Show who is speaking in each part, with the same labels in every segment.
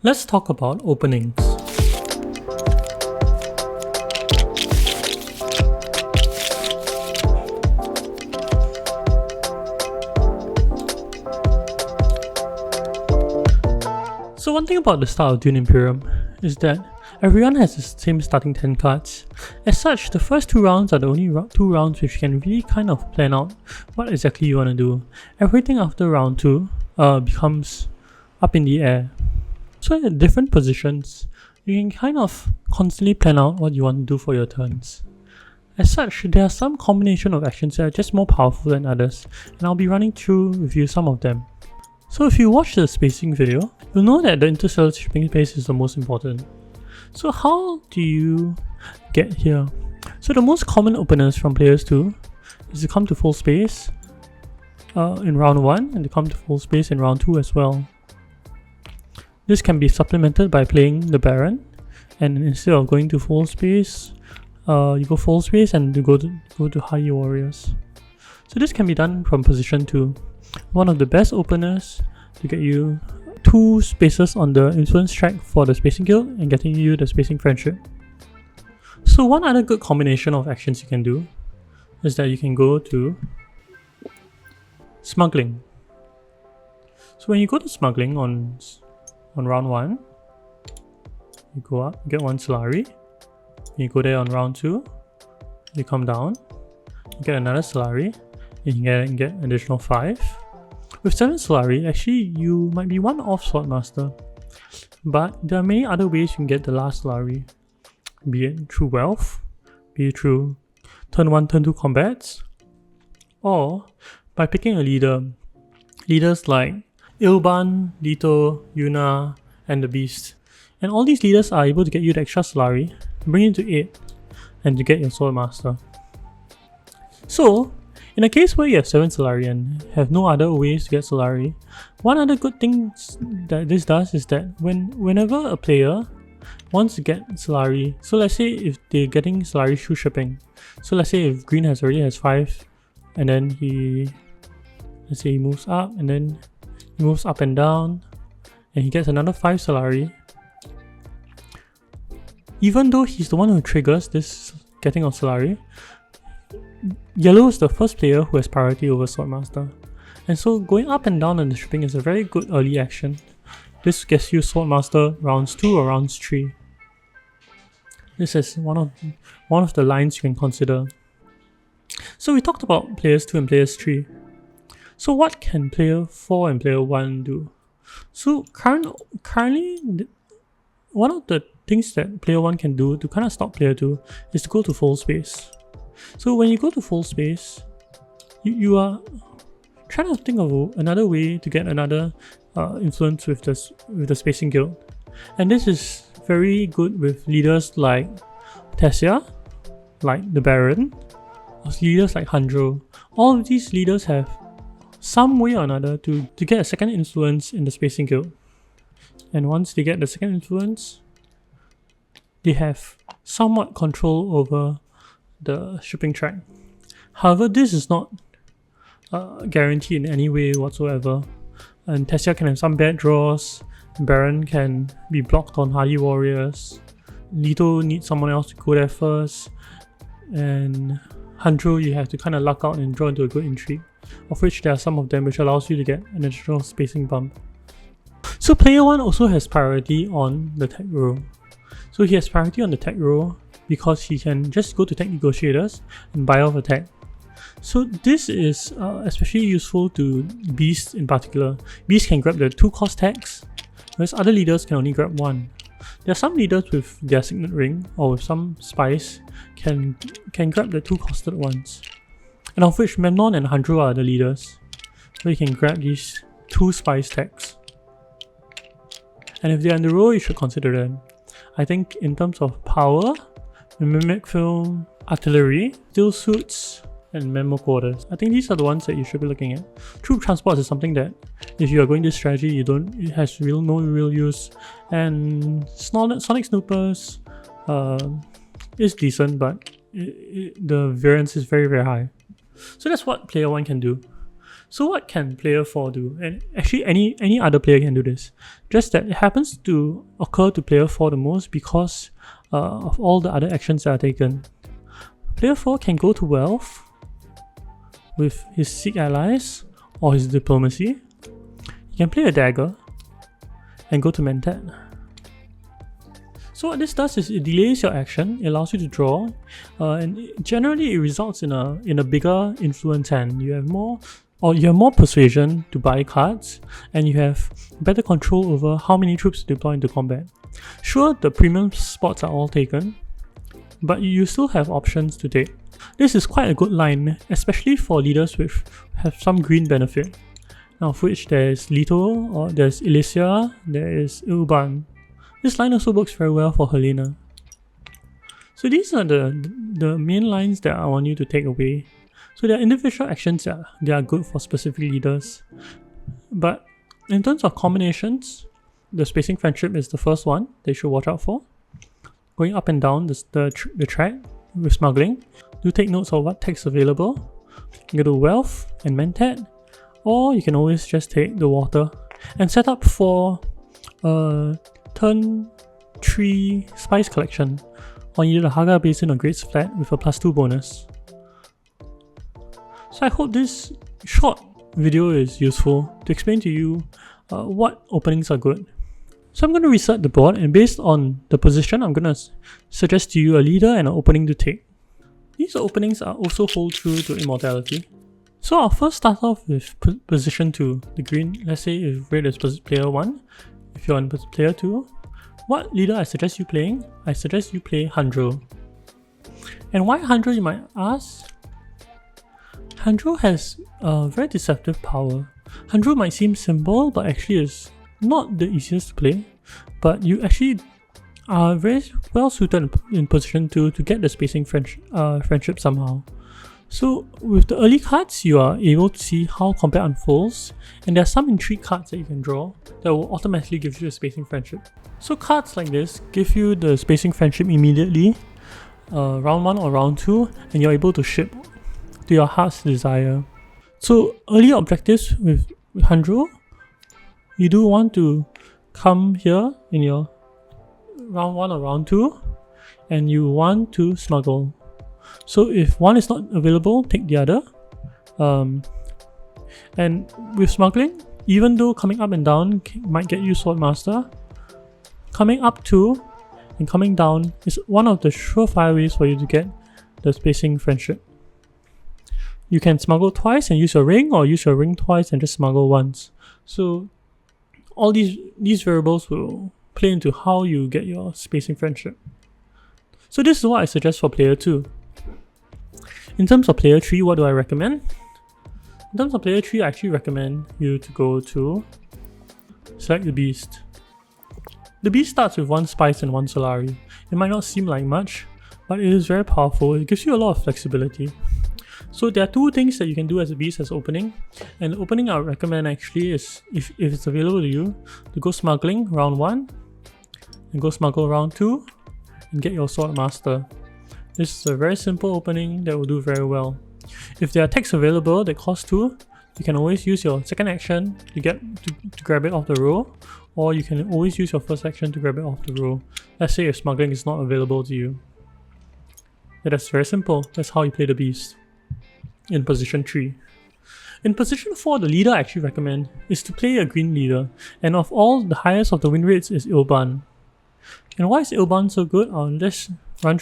Speaker 1: Let's talk about openings. So one thing about the start of Dune Imperium is that everyone has the same starting 10 cards. As such, the first 2 rounds are the only 2 rounds which can really kind of plan out what exactly you want to do. Everything after round 2 becomes up in the air. So at different positions, you can kind of constantly plan out what you want to do for your turns. As such, there are some combination of actions that are just more powerful than others, and I'll be running through with you some of them. So if you watch the spacing video, you'll know that the interstellar shipping space is the most important. So how do you get here? So the most common openers from players 2 is to come to full space in round 1 and to come to full space in round 2 as well. This can be supplemented by playing the Baron, and instead of going to full space, you go full space and you go to High Warriors. So this can be done from position 2. One of the best openers to get you 2 spaces on the influence track for the Spacing Guild and getting you the Spacing Friendship. So one other good combination of actions you can do is that you can go to Smuggling. So when you go to Smuggling on round 1, you go up, you get 1 Solari. You go there on round 2, you come down, you get another Solari, and you can get additional 5. With 7 Solari, actually you might be 1 off Swordmaster, but there are many other ways you can get the last Solari, be it through wealth, be it through turn 1, turn 2 combats, or by picking a leader. Leaders like Irban, Leto, Yuna, and the Beast. And all these leaders are able to get you the extra Solari, bring you to 8, and to get your Swordmaster. So, in a case where you have 7 Solari and have no other ways to get Solari, one other good thing that this does is that whenever a player wants to get Solari, so let's say if they're getting Solari through shipping, so let's say if Green already has 5, and then let's say he moves up, and then he moves up and down, and he gets another 5 Solari. Even though he's the one who triggers this getting of Solari, Yellow is the first player who has priority over Swordmaster. And so going up and down on the shipping is a very good early action. This gets you Swordmaster rounds 2 or rounds 3. This is one of the lines you can consider. So we talked about players 2 and players 3. So what can player 4 and player 1 do? So currently, one of the things that player 1 can do to kind of stop player 2 is to go to full space. So when you go to full space, you are trying to think of another way to get another influence with the Spacing Guild. And this is very good with leaders like Tessia, like the Baron, or leaders like Handro. All of these leaders have some way or another to get a second influence in the Spacing Guild. And once they get the second influence, they have somewhat control over the shipping track. However, this is not guaranteed in any way whatsoever. And Tessia can have some bad draws, Baron can be blocked on Hardy Warriors, Leto needs someone else to go there first, and Handro you have to kind of luck out and draw into a good intrigue, of which there are some of them which allows you to get an additional spacing bump. So player 1 also has priority on the tech row. So he has priority on the tech row because he can just go to tech negotiators and buy off a tech. So this is especially useful to Beast in particular. Beast can grab the 2 cost tags, whereas other leaders can only grab 1. There are some leaders with their signet ring or with some spice can grab the 2 costed ones, and of which Memnon and Handro are the leaders, so you can grab these 2 spice tags. And if they're in the row, you should consider them. I think in terms of power, Mimic Film, Artillery, Steel Suits, and Memo Quarters, I think these are the ones that you should be looking at. Troop Transport is something that if you are going this strategy, it has no real use. And Sonic Snoopers is decent, but the variance is very, very high. So that's what player 1 can do. So what can player 4 do? And actually any other player can do this. Just that it happens to occur to player 4 the most because of all the other actions that are taken. Player 4 can go to wealth with his Seek allies or his diplomacy. He can play a dagger and go to mentat. So what this does is it delays your action, it allows you to draw, and generally it results in a bigger influence hand. You have more persuasion to buy cards, and you have better control over how many troops to deploy into combat. Sure, the premium spots are all taken, but you still have options to take. This is quite a good line, especially for leaders with have some green benefit. Now, of which there is Leto, or there's Elysia, there is Irban. This line also works very well for Helena. So these are the main lines that I want you to take away. So there are individual actions that are good for specific leaders. But in terms of combinations, the spacing friendship is the first one that you should watch out for. Going up and down the track with smuggling, do take notes of what text available. You can go to wealth and mentat, or you can always just take the water and set up for turn 3 spice collection on either the Haga Basin or Great Flat with a +2 bonus. So I hope this short video is useful to explain to you what openings are good. So I'm going to reset the board, and based on the position, I'm going to suggest to you a leader and an opening to take. These openings are also hold true to immortality. So I'll first start off with position 2, the green. Let's say if red is player 1, if you're on player 2, what leader I suggest you playing? I suggest you play Handro. And why Handro, you might ask? Handro has a very deceptive power. Handro might seem simple, but actually is not the easiest to play. But you actually are very well suited in position 2 to get the spacing friendship somehow. So with the early cards, you are able to see how combat unfolds, and there are some intrigue cards that you can draw that will automatically give you a spacing friendship. So cards like this give you the spacing friendship immediately, round 1 or round 2, and you're able to ship to your heart's desire. So early objectives with Handro, you do want to come here in your round 1 or round 2, and you want to smuggle. So if one is not available, take the other. And with smuggling, even though coming up and down might get you Swordmaster, coming up 2 and coming down is one of the surefire ways for you to get the spacing friendship. You can smuggle twice and use your ring, or use your ring twice and just smuggle once. So all these variables will play into how you get your spacing friendship. So this is what I suggest for player 2. In terms of player 3, what do I recommend? In terms of player 3, I actually recommend you to go to select the beast. The beast starts with 1 spice and 1 Solari. It might not seem like much, but it is very powerful. It gives you a lot of flexibility. So there are 2 things that you can do as a beast as opening, and the opening I would recommend actually is, if it's available to you, to go smuggling round 1 and go smuggle round 2 and get your Swordmaster. This is a very simple opening that will do very well. If there are texts available that cost 2, you can always use your second action to grab it off the row, or you can always use your first action to grab it off the row. Let's say if smuggling is not available to you. Yeah, that's very simple. That's how you play the beast in position 3. In position 4, the leader I actually recommend is to play a green leader, and of all, the highest of the win rates is Irban. And why is Irban so good? I'll just run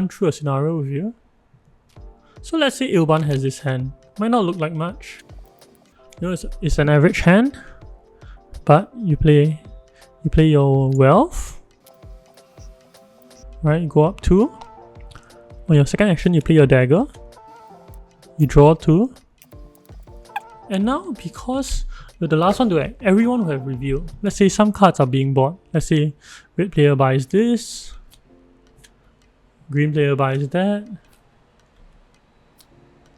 Speaker 1: through a scenario with you. So let's say Irban has this hand. Might not look like much. You know, it's an average hand, but you play your wealth, right? You go up 2. On your second action, you play your dagger. You draw 2. And now, because you're the last one to act, everyone will have revealed. Let's say some cards are being bought. Let's say red player buys this, green player buys that,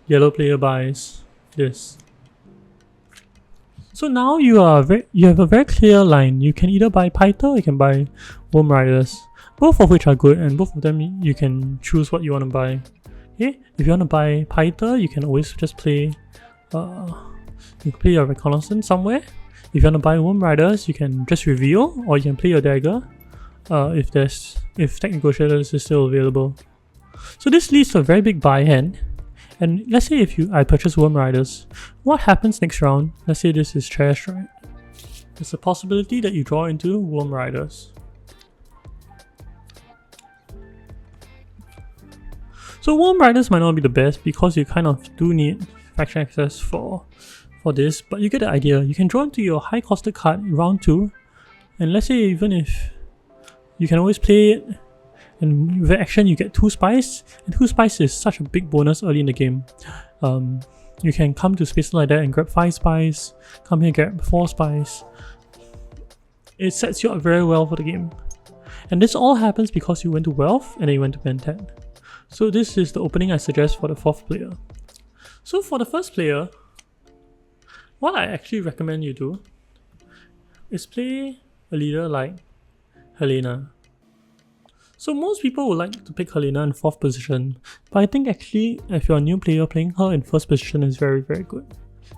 Speaker 1: yellow player buys this. So now you have a very clear line. You can either buy Pyther or you can buy Worm Riders, both of which are good, and both of them you can choose what you want to buy. Okay, if you want to buy Pyther, you can always just play You can play your reconnaissance somewhere. If you want to buy Worm Riders, you can just reveal, or you can play your dagger if tech negotiators is still available. So this leads to a very big buy hand. And let's say if I purchase Worm Riders, what happens next round? Let's say this is trash, right? There's a possibility that you draw into Worm Riders. So Worm Riders might not be the best because you kind of do need faction access for this, but you get the idea. You can draw into your high costed card in round 2, and let's say even if you can always play it, and with action you get 2 spice, and 2 spice is such a big bonus early in the game. You can come to spaces like that and grab 5 spice, come here and grab 4 spice. It sets you up very well for the game. And this all happens because you went to Wealth and then you went to Mentat. So this is the opening I suggest for the 4th player. So for the 1st player, what I actually recommend you do is play a leader like Helena. So most people would like to pick Helena in 4th position, but I think actually if you're a new player, playing her in 1st position is very good.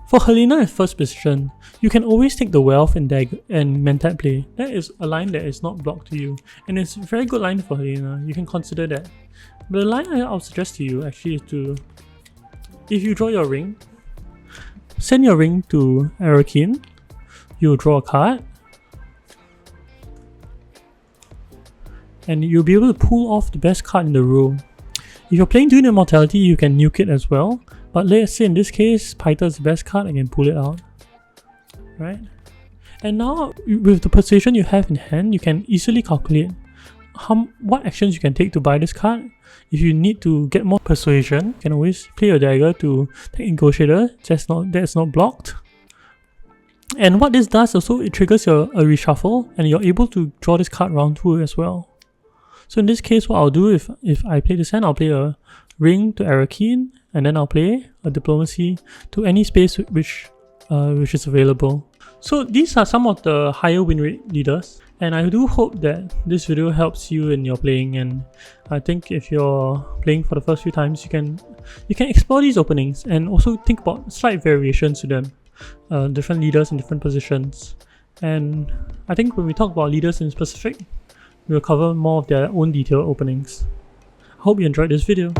Speaker 1: For Helena in 1st position, you can always take the Wealth and Mentat play. That is a line that is not blocked to you, and it's a very good line for Helena. You can consider that. But the line I'll suggest to you actually is to, if you draw your ring, send your ring to Harkonnen, you'll draw a card, and you'll be able to pull off the best card in the row. If you're playing Dune Immortality, you can nuke it as well, but let's say in this case, Paita is the best card, I can pull it out. Right? And now, with the persuasion you have in hand, you can easily calculate what actions you can take to buy this card. If you need to get more persuasion, you can always play your dagger to take negotiator, that's not blocked. And what this does also, it triggers a reshuffle, and you're able to draw this card round 2 as well. So in this case, what I'll do if I play this hand, I'll play a ring to Harkonnen, and then I'll play a diplomacy to any space which is available. So these are some of the higher win rate leaders, and I do hope that this video helps you in your playing. And I think if you're playing for the first few times, you can explore these openings and also think about slight variations to them, different leaders in different positions. And I think when we talk about leaders in specific, we'll cover more of their own detailed openings. I hope you enjoyed this video.